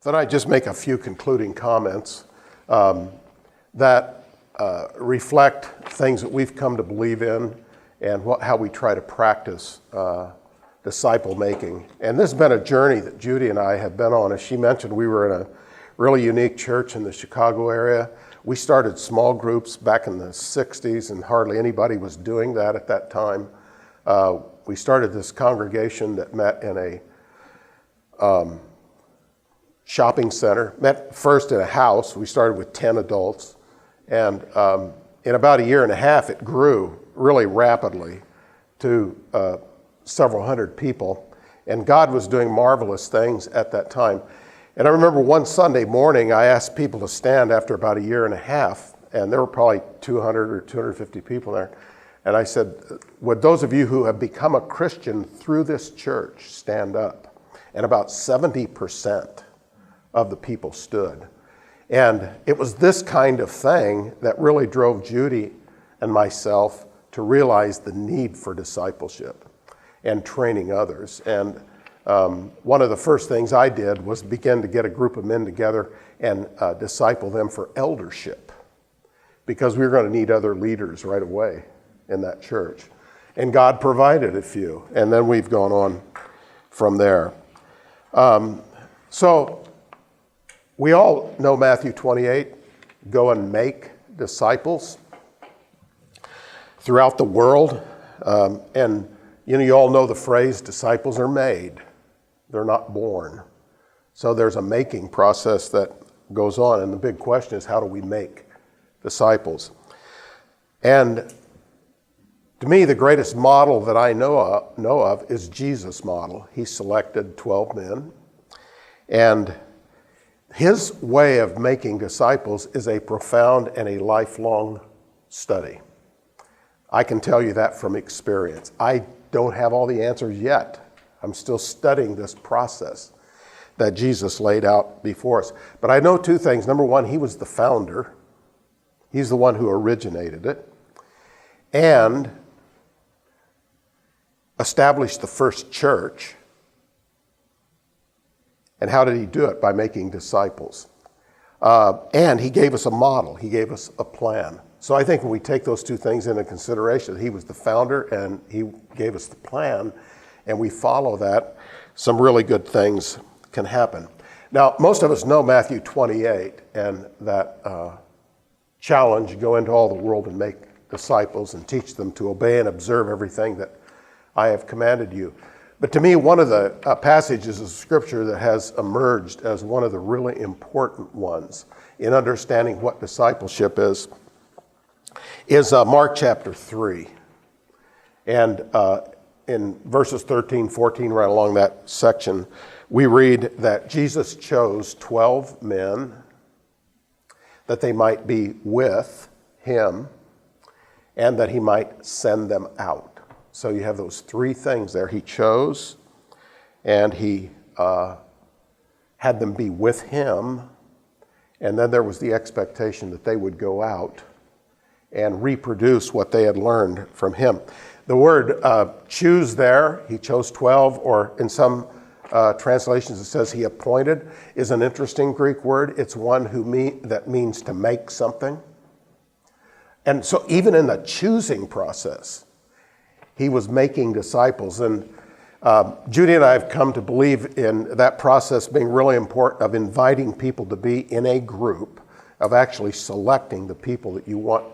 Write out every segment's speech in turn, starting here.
Then I just make a few concluding comments that reflect things that we've come to believe in and how we try to practice disciple making. And this has been a journey that Judy and I have been on. As she mentioned, we were in a really unique church in the Chicago area. We started small groups back in the 60s, and hardly anybody was doing that at that time. We started this congregation that met in a shopping center, met first in a house. We started with 10 adults, and in about a year and a half, it grew really rapidly to several hundred people, and God was doing marvelous things at that time. And I remember one Sunday morning, I asked people to stand after about a year and a half, and there were probably 200 or 250 people there. And I said, would those of you who have become a Christian through this church stand up? And about 70% of the people stood. And it was this kind of thing that really drove Judy and myself to realize the need for discipleship and training others. And one of the first things I did was begin to get a group of men together and disciple them for eldership, because we were going to need other leaders right away in that church. And God provided a few, and then we've gone on from there. So we all know Matthew 28, go and make disciples throughout the world. And you all know the phrase, disciples are made. They're not born. So there's a making process that goes on. And the big question is, how do we make disciples? And to me, the greatest model that I know of is Jesus' model. He selected 12 men. And his way of making disciples is a profound and a lifelong study. I can tell you that from experience. I don't have all the answers yet. I'm still studying this process that Jesus laid out before us. But I know two things. Number one, he was the founder. He's the one who originated it and established the first church. And how did he do it? By making disciples. And he gave us a model. He gave us a plan. So I think when we take those two things into consideration, he was the founder and he gave us the plan, and we follow that, some really good things can happen. Now, most of us know Matthew 28 and that challenge, go into all the world and make disciples and teach them to obey and observe everything that I have commanded you. But to me, one of the passages of Scripture that has emerged as one of the really important ones in understanding what discipleship is Mark chapter 3. And in verses 13, 14, right along that section, we read that Jesus chose 12 men that they might be with him and that he might send them out. So you have those three things there. He chose, and he had them be with him, and then there was the expectation that they would go out and reproduce what they had learned from him. The word choose there, he chose 12, or in some translations it says he appointed, is an interesting Greek word. It's one that means to make something. And so even in the choosing process, he was making disciples. And Judy and I have come to believe in that process being really important, of inviting people to be in a group, of actually selecting the people that you want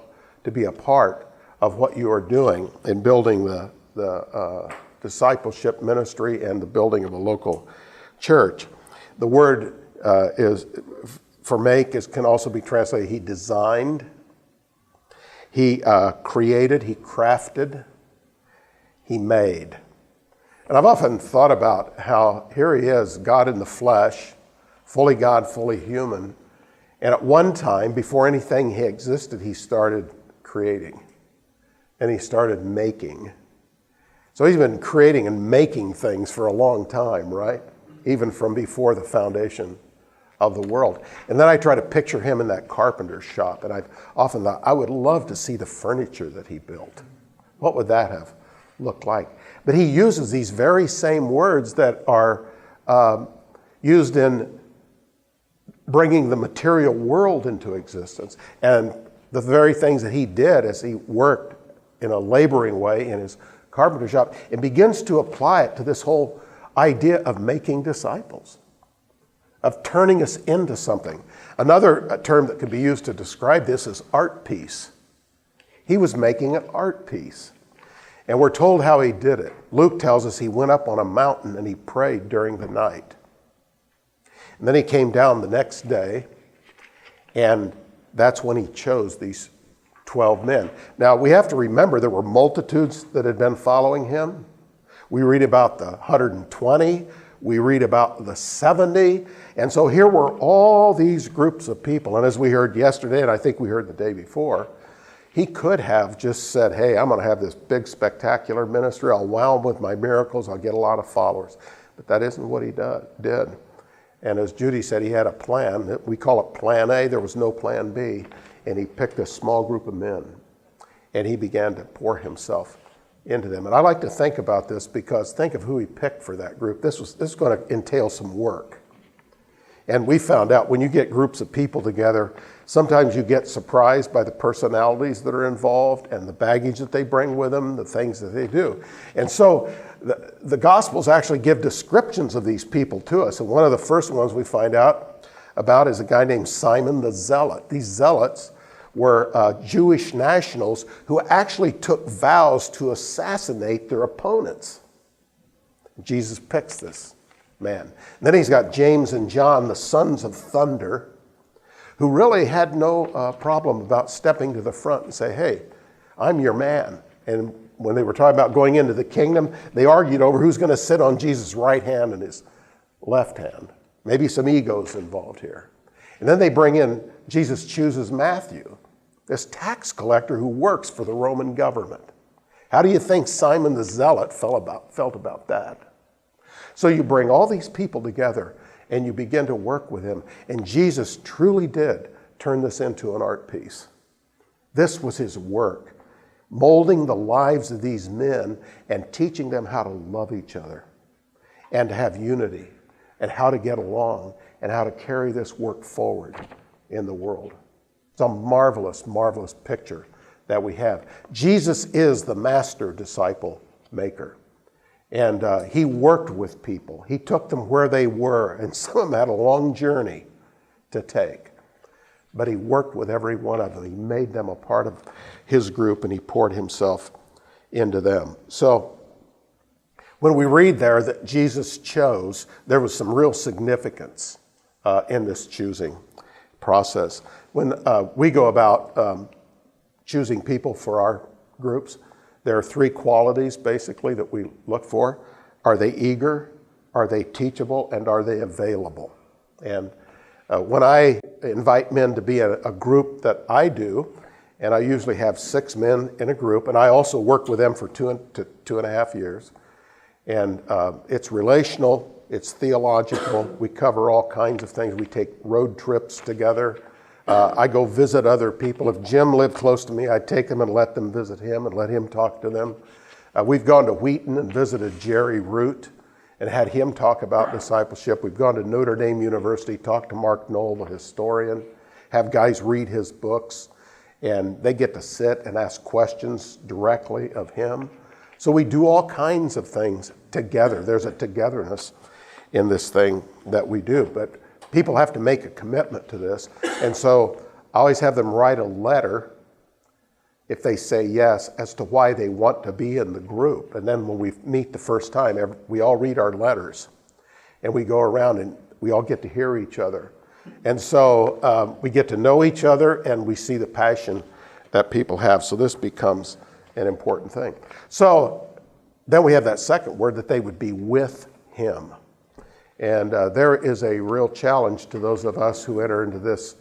to be a part of what you are doing in building the discipleship ministry and the building of a local church. The word is for make can also be translated, he designed, he created, he crafted, he made. And I've often thought about how here he is, God in the flesh, fully God, fully human. And at one time, before anything he existed, he started creating. And he started making. So he's been creating and making things for a long time, right? Even from before the foundation of the world. And then I try to picture him in that carpenter's shop. And I've often thought, I would love to see the furniture that he built. What would that have looked like? But he uses these very same words that are used in bringing the material world into existence. And the very things that he did as he worked in a laboring way in his carpenter shop, and begins to apply it to this whole idea of making disciples, of turning us into something. Another term that could be used to describe this is art piece. He was making an art piece. And we're told how he did it. Luke tells us he went up on a mountain and he prayed during the night. And then he came down the next day, and that's when he chose these 12 men. Now, we have to remember there were multitudes that had been following him. We read about the 120. We read about the 70. And so here were all these groups of people. And as we heard yesterday, and I think we heard the day before, he could have just said, hey, I'm going to have this big, spectacular ministry. I'll wow them with my miracles. I'll get a lot of followers. But that isn't what he did. And as Judy said, he had a plan. We call it Plan A. There was no Plan B. And he picked a small group of men, and he began to pour himself into them. And I like to think about this because think of who he picked for that group. This is going to entail some work. And we found out when you get groups of people together, sometimes you get surprised by the personalities that are involved and the baggage that they bring with them, the things that they do. And so the Gospels actually give descriptions of these people to us. And one of the first ones we find out about is a guy named Simon the Zealot. These zealots were Jewish nationals who actually took vows to assassinate their opponents. Jesus picks this man. And then he's got James and John, the sons of thunder, who really had no problem about stepping to the front and say, hey, I'm your man. And when they were talking about going into the kingdom, they argued over who's going to sit on Jesus' right hand and his left hand. Maybe some egos involved here. And then they bring in, Jesus chooses Matthew, this tax collector who works for the Roman government. How do you think Simon the Zealot felt about that? So you bring all these people together and you begin to work with him. And Jesus truly did turn this into an art piece. This was his work, molding the lives of these men and teaching them how to love each other and to have unity and how to get along and how to carry this work forward in the world. It's a marvelous, marvelous picture that we have. Jesus is the master disciple maker. And he worked with people. He took them where they were, and some of them had a long journey to take. But he worked with every one of them. He made them a part of his group, and he poured himself into them. So when we read there that Jesus chose, there was some real significance in this choosing process. When we go about choosing people for our groups, there are three qualities basically that we look for. Are they eager? Are they teachable? And are they available? And when I invite men to be a group that I do, and I usually have 6 men in a group, and I also work with them for 2.5 years. And it's relational, it's theological. We cover all kinds of things. We take road trips together. I go visit other people. If Jim lived close to me, I'd take them and let them visit him and let him talk to them. We've gone to Wheaton and visited Jerry Root and had him talk about discipleship. We've gone to Notre Dame University, talked to Mark Knoll, the historian, have guys read his books, and they get to sit and ask questions directly of him. So we do all kinds of things together. There's a togetherness in this thing that we do, but people have to make a commitment to this. And so I always have them write a letter, if they say yes, as to why they want to be in the group. And then when we meet the first time, we all read our letters. And we go around and we all get to hear each other. And so we get to know each other and we see the passion that people have. So this becomes an important thing. So then we have that second word, that they would be with him. And there is a real challenge to those of us who enter into this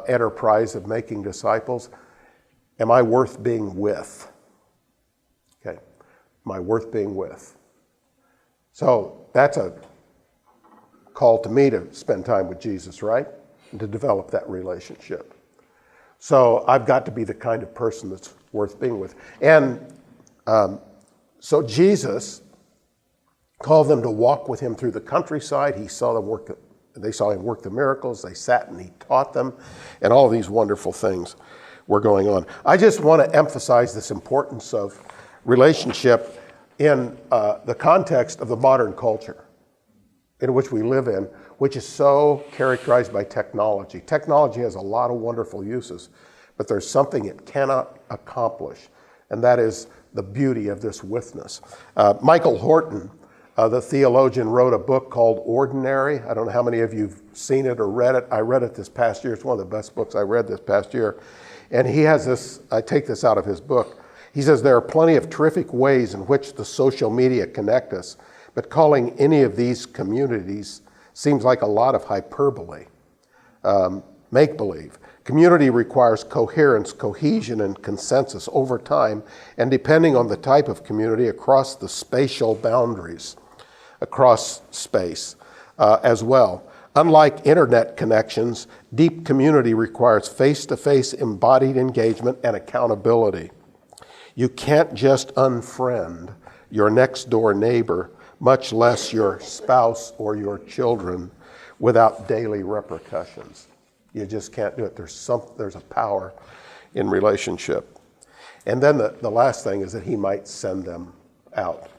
enterprise of making disciples. Am I worth being with? Okay. Am I worth being with? So that's a call to me to spend time with Jesus, right? And to develop that relationship. So I've got to be the kind of person that's worth being with. And so Jesus called them to walk with him through the countryside. He saw them work They saw him work the miracles. They sat and he taught them, and all these wonderful things were going on. I just want to emphasize this importance of relationship in the context of the modern culture in which we live in, which is so characterized by technology. Technology has a lot of wonderful uses, but there's something it cannot accomplish, and that is the beauty of this witness. Michael Horton, the theologian, wrote a book called Ordinary. I don't know how many of you have seen it or read it. I read it this past year. It's one of the best books I read this past year. And he has this, I take this out of his book. He says, there are plenty of terrific ways in which the social media connect us, but calling any of these communities seems like a lot of hyperbole, make-believe. Community requires coherence, cohesion, and consensus over time, and depending on the type of community, across the spatial boundaries, across space as well. Unlike internet connections, deep community requires face-to-face embodied engagement and accountability. You can't just unfriend your next-door neighbor, much less your spouse or your children, without daily repercussions. You just can't do it. There's a power in relationship. And then the last thing is that he might send them out.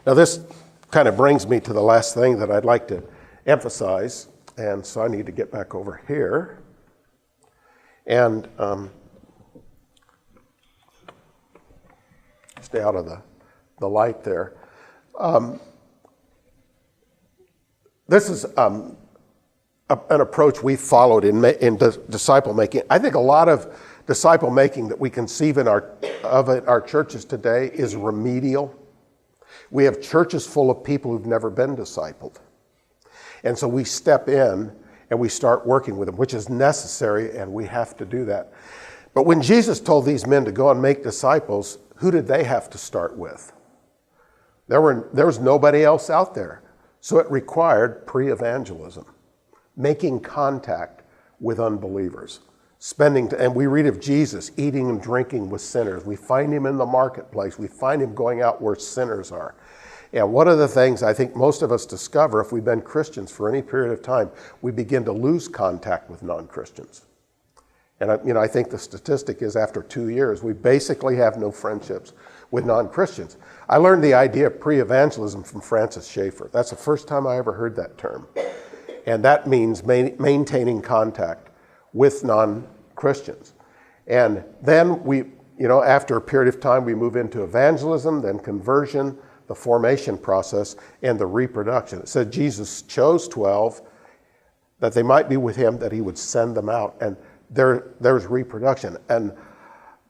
Now this kind of brings me to the last thing that I'd like to emphasize, and so I need to get back over here. And stay out of the light there. This is an approach we followed in disciple making. I think a lot of disciple making that we conceive in our churches today is remedial. We have churches full of people who've never been discipled. And so we step in and we start working with them, which is necessary, and we have to do that. But when Jesus told these men to go and make disciples, who did they have to start with? There was nobody else out there. So it required pre-evangelism, making contact with unbelievers, and we read of Jesus eating and drinking with sinners. We find him in the marketplace. We find him going out where sinners are. And one of the things I think most of us discover if we've been Christians for any period of time, we begin to lose contact with non-Christians. And I think the statistic is after 2 years, we basically have no friendships with non-Christians. I learned the idea of pre-evangelism from Francis Schaeffer. That's the first time I ever heard that term. And that means maintaining contact with non-Christians. And then after a period of time, we move into evangelism, then conversion, the formation process, and the reproduction. It said Jesus chose 12 that they might be with him, that he would send them out. And there's reproduction. And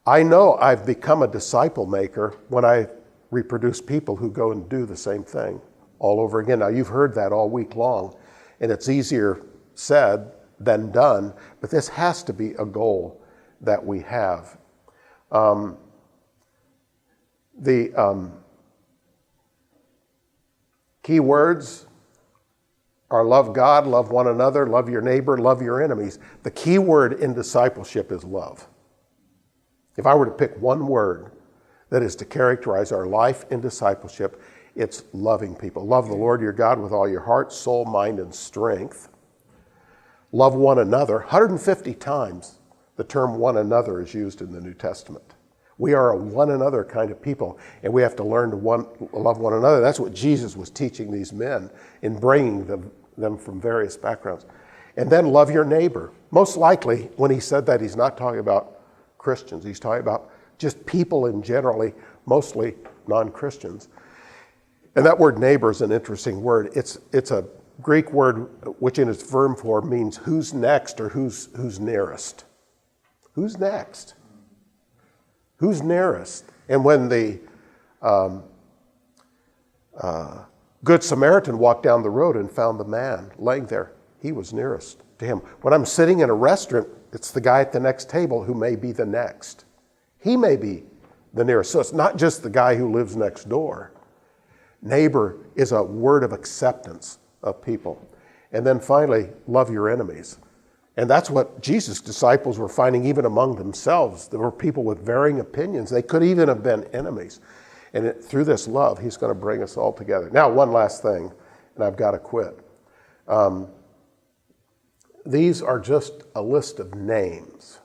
I know I've become a disciple maker when I reproduce people who go and do the same thing all over again. Now, you've heard that all week long, and it's easier said than done, but this has to be a goal that we have. The key words are love God, love one another, love your neighbor, love your enemies. The key word in discipleship is love. If I were to pick one word that is to characterize our life in discipleship, it's loving people. Love the Lord your God with all your heart, soul, mind, and strength. Love one another. 150 times the term one another is used in the New Testament. We are a one another kind of people, and we have to learn to love one another. That's what Jesus was teaching these men in bringing them from various backgrounds. And then love your neighbor. Most likely, when he said that, he's not talking about Christians. He's talking about just people in generally, mostly non-Christians. And that word neighbor is an interesting word. It's a Greek word which in its verb form means who's next or who's nearest. Who's next? Who's nearest? And when the Good Samaritan walked down the road and found the man laying there, he was nearest to him. When I'm sitting in a restaurant, it's the guy at the next table who may be the next. He may be the nearest. So it's not just the guy who lives next door. Neighbor is a word of acceptance of people. And then finally, love your enemies. And that's what Jesus' disciples were finding even among themselves. There were people with varying opinions. They could even have been enemies. And through this love, he's going to bring us all together. Now, one last thing, and I've got to quit. These are just a list of names.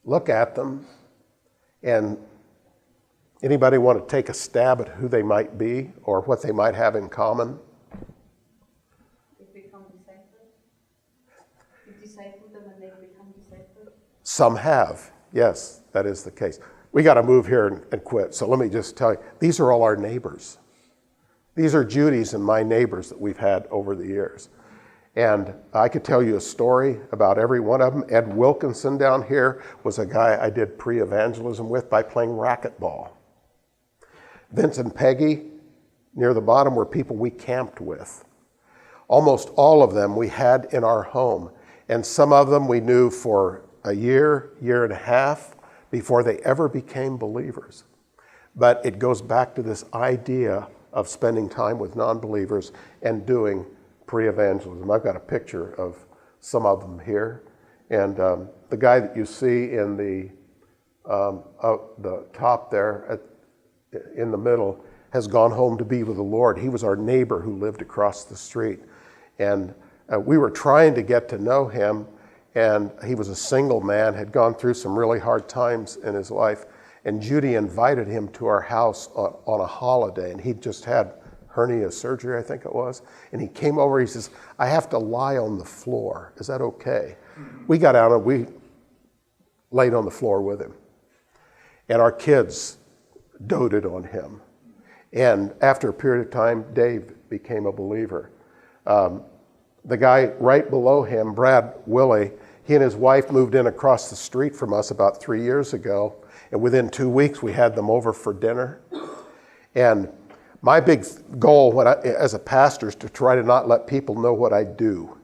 Look at them, and anybody want to take a stab at who they might be or what they might have in common? They become disciples. You disciple them and they become disciples. Some have. Yes, that is the case. We got to move here and quit. So let me just tell you, these are all our neighbors. These are Judy's and my neighbors that we've had over the years. And I could tell you a story about every one of them. Ed Wilkinson down here was a guy I did pre-evangelism with by playing racquetball. Vince and Peggy, near the bottom, were people we camped with. Almost all of them we had in our home. And some of them we knew for a year, year and a half, before they ever became believers. But it goes back to this idea of spending time with non-believers and doing pre-evangelism. I've got a picture of some of them here. And the guy that you see in the top there, in the middle, has gone home to be with the Lord. He was our neighbor who lived across the street. And we were trying to get to know him, and he was a single man, had gone through some really hard times in his life. And Judy invited him to our house on a holiday, and he'd just had hernia surgery, I think it was. And he came over, he says, I have to lie on the floor. Is that okay? We got out and we laid on the floor with him. And our kids doted on him. And after a period of time, Dave became a believer. The guy right below him, Brad Willie, he and his wife moved in across the street from us about 3 years ago. And within 2 weeks, we had them over for dinner. And my big goal as a pastor is to try to not let people know what I do.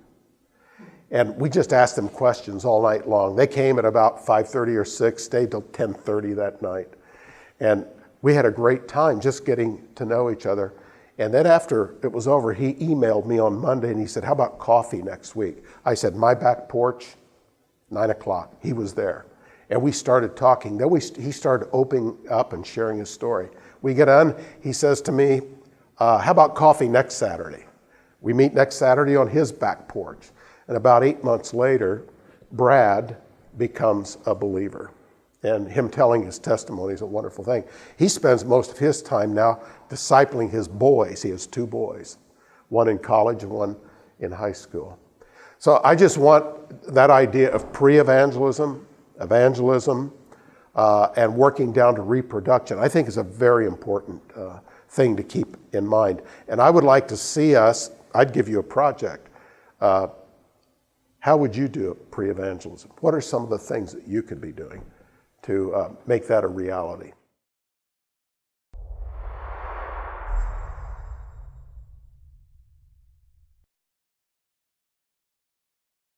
And we just asked them questions all night long. They came at about 5:30 or 6, stayed till 10:30 that night. And we had a great time just getting to know each other. And then after it was over, he emailed me on Monday and he said, how about coffee next week? I said, my back porch, 9 o'clock. He was there. And we started talking. Then he started opening up and sharing his story. We get on, he says to me, how about coffee next Saturday? We meet next Saturday on his back porch. And about 8 months later, Brad becomes a believer. And him telling his testimony is a wonderful thing. He spends most of his time now discipling his boys. He has 2 boys, one in college and one in high school. So I just want that idea of pre-evangelism, evangelism, and working down to reproduction, I think is a very important thing to keep in mind. And I would like to see us, I'd give you a project. How would you do pre-evangelism? What are some of the things that you could be doing to make that a reality?